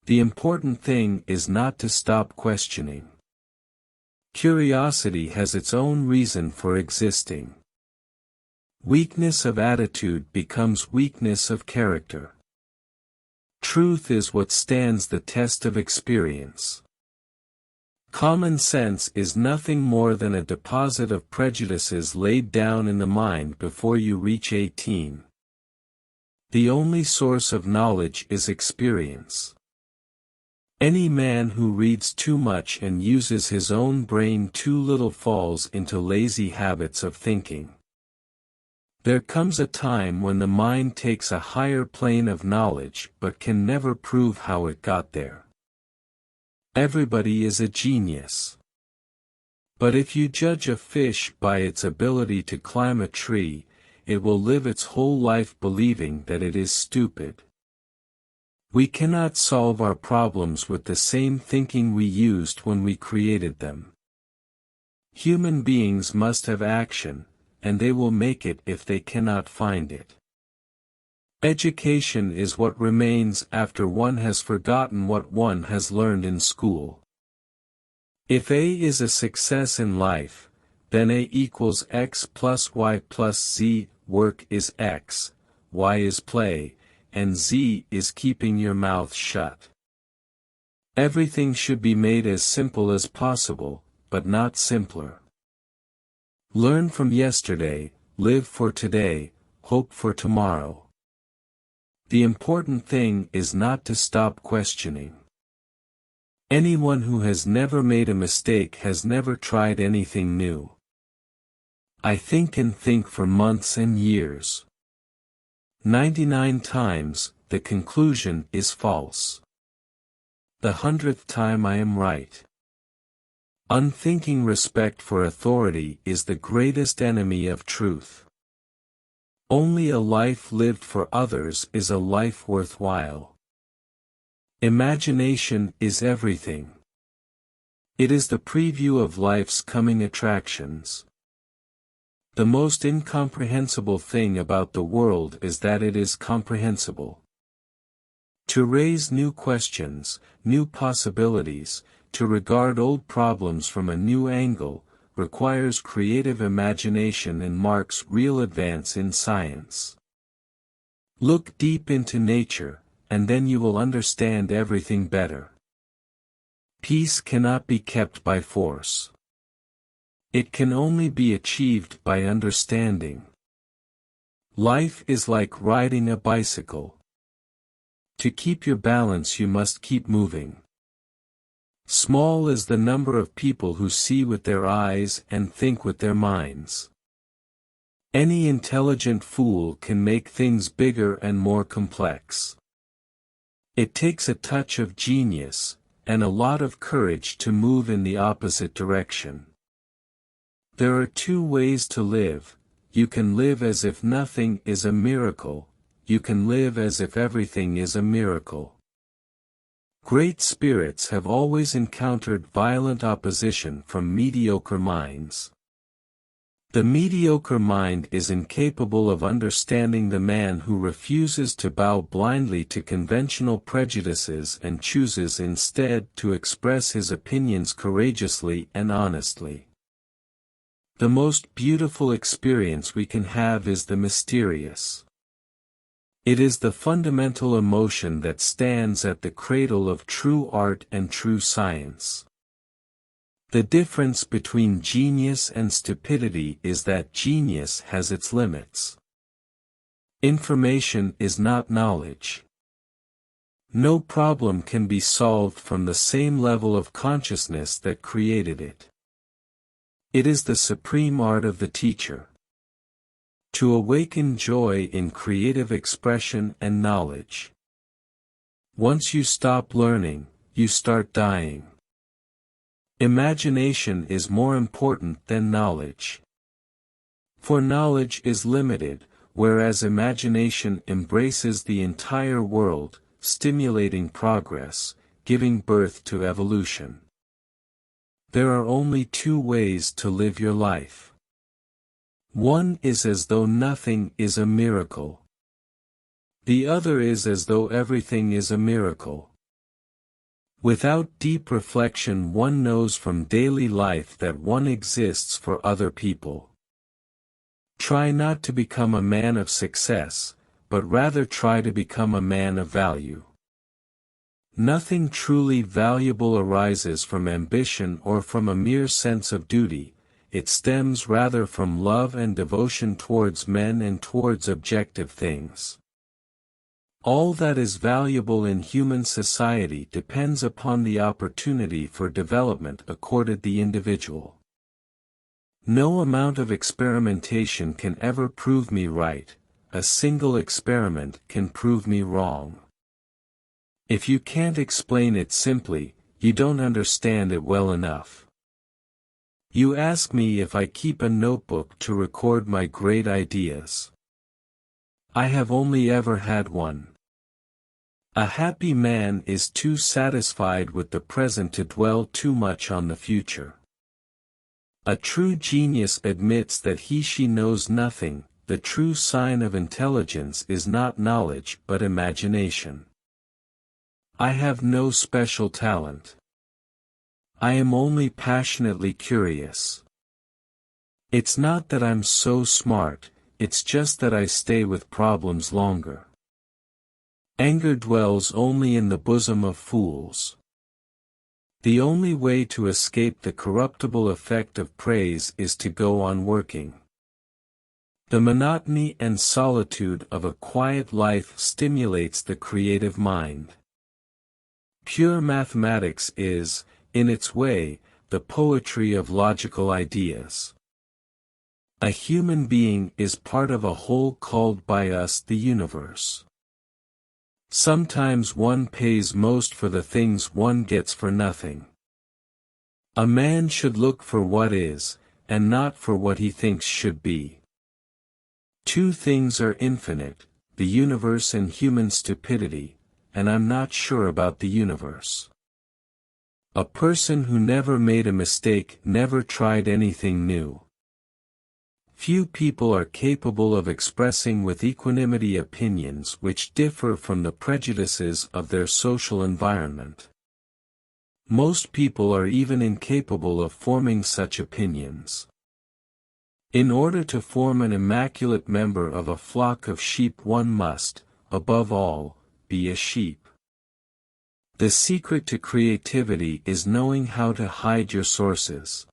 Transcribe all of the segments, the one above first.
The important thing is not to stop questioning. Curiosity has its own reason for existing. Weakness of attitude becomes weakness of character. Truth is what stands the test of experience. Common sense is nothing more than a deposit of prejudices laid down in the mind before you reach 18. The only source of knowledge is experience. Any man who reads too much and uses his own brain too little falls into lazy habits of thinking. There comes a time when the mind takes a higher plane of knowledge but can never prove how it got there. Everybody is a genius. But if you judge a fish by its ability to climb a tree, it will live its whole life believing that it is stupid. We cannot solve our problems with the same thinking we used when we created them. Human beings must have action, and they will make it if they cannot find it. Education is what remains after one has forgotten what one has learned in school. If A is a success in life, then A equals X plus Y plus Z, work is X, Y is play, and Z is keeping your mouth shut. Everything should be made as simple as possible, but not simpler. Learn from yesterday, live for today, hope for tomorrow. The important thing is not to stop questioning. Anyone who has never made a mistake has never tried anything new. I think and think for months and years. 99 times, the conclusion is false. The 100th time I am right. Unthinking respect for authority is the greatest enemy of truth. Only a life lived for others is a life worthwhile. Imagination is everything. It is the preview of life's coming attractions. The most incomprehensible thing about the world is that it is comprehensible. To raise new questions, new possibilities, to regard old problems from a new angle, requires creative imagination and marks real advance in science. Look deep into nature, and then you will understand everything better. Peace cannot be kept by force. It can only be achieved by understanding. Life is like riding a bicycle. To keep your balance you must keep moving. Small is the number of people who see with their eyes and think with their minds. Any intelligent fool can make things bigger and more complex. It takes a touch of genius, and a lot of courage to move in the opposite direction. There are two ways to live. You can live as if nothing is a miracle, you can live as if everything is a miracle. Great spirits have always encountered violent opposition from mediocre minds. The mediocre mind is incapable of understanding the man who refuses to bow blindly to conventional prejudices and chooses instead to express his opinions courageously and honestly. The most beautiful experience we can have is the mysterious. It is the fundamental emotion that stands at the cradle of true art and true science. The difference between genius and stupidity is that genius has its limits. Information is not knowledge. No problem can be solved from the same level of consciousness that created it. It is the supreme art of the teacher. To awaken joy in creative expression and knowledge. Once you stop learning, you start dying. Imagination is more important than knowledge. For knowledge is limited, whereas imagination embraces the entire world, stimulating progress, giving birth to evolution. There are only two ways to live your life. One is as though nothing is a miracle. The other is as though everything is a miracle. Without deep reflection one knows from daily life that one exists for other people. Try not to become a man of success, but rather try to become a man of value. Nothing truly valuable arises from ambition or from a mere sense of duty, it stems rather from love and devotion towards men and towards objective things. All that is valuable in human society depends upon the opportunity for development accorded the individual. No amount of experimentation can ever prove me right, a single experiment can prove me wrong. If you can't explain it simply, you don't understand it well enough. You ask me if I keep a notebook to record my great ideas. I have only ever had one. A happy man is too satisfied with the present to dwell too much on the future. A true genius admits that she knows nothing. The true sign of intelligence is not knowledge but imagination. I have no special talent. I am only passionately curious. It's not that I'm so smart, it's just that I stay with problems longer. Anger dwells only in the bosom of fools. The only way to escape the corruptible effect of praise is to go on working. The monotony and solitude of a quiet life stimulates the creative mind. Pure mathematics is, in its way, the poetry of logical ideas. A human being is part of a whole called by us the universe. Sometimes one pays most for the things one gets for nothing. A man should look for what is, and not for what he thinks should be. Two things are infinite, the universe and human stupidity, and I'm not sure about the universe. A person who never made a mistake never tried anything new. Few people are capable of expressing with equanimity opinions which differ from the prejudices of their social environment. Most people are even incapable of forming such opinions. In order to form an immaculate member of a flock of sheep one must, above all, be a sheep. The secret to creativity is knowing how to hide your sources.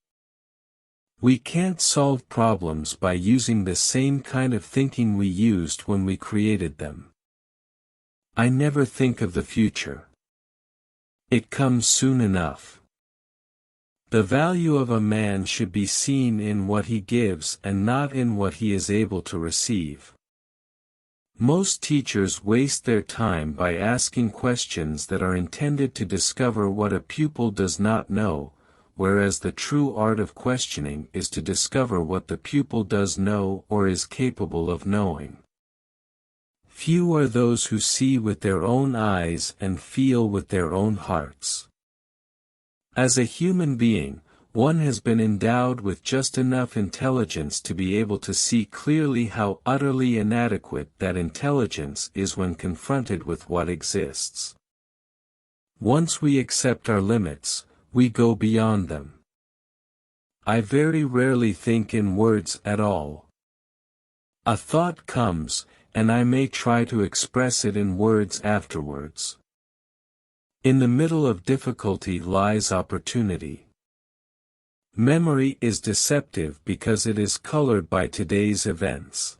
We can't solve problems by using the same kind of thinking we used when we created them. I never think of the future. It comes soon enough. The value of a man should be seen in what he gives and not in what he is able to receive. Most teachers waste their time by asking questions that are intended to discover what a pupil does not know, whereas the true art of questioning is to discover what the pupil does know or is capable of knowing. Few are those who see with their own eyes and feel with their own hearts. As a human being, one has been endowed with just enough intelligence to be able to see clearly how utterly inadequate that intelligence is when confronted with what exists. Once we accept our limits, we go beyond them. I very rarely think in words at all. A thought comes, and I may try to express it in words afterwards. In the middle of difficulty lies opportunity. Memory is deceptive because it is colored by today's events.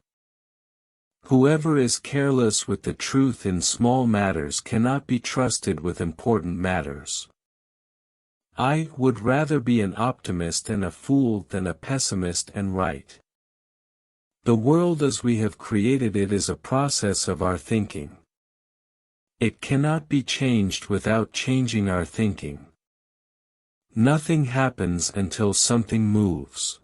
Whoever is careless with the truth in small matters cannot be trusted with important matters. I would rather be an optimist and a fool than a pessimist and right. The world as we have created it is a process of our thinking. It cannot be changed without changing our thinking. Nothing happens until something moves.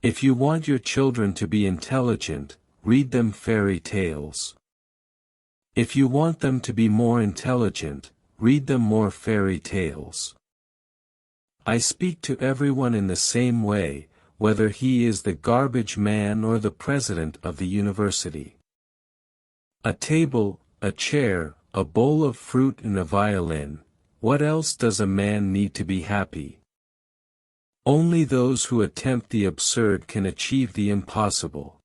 If you want your children to be intelligent, read them fairy tales. If you want them to be more intelligent, read them more fairy tales. I speak to everyone in the same way, whether he is the garbage man or the president of the university. A table, a chair, a bowl of fruit and a violin, What else does a man need to be happy? Only those who attempt the absurd can achieve the impossible.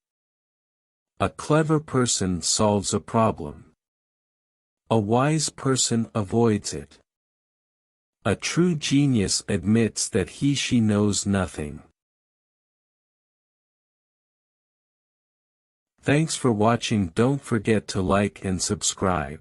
A clever person solves a problem. A wise person avoids it. A true genius admits that she knows nothing. Thanks for watching. Don't forget to like and subscribe.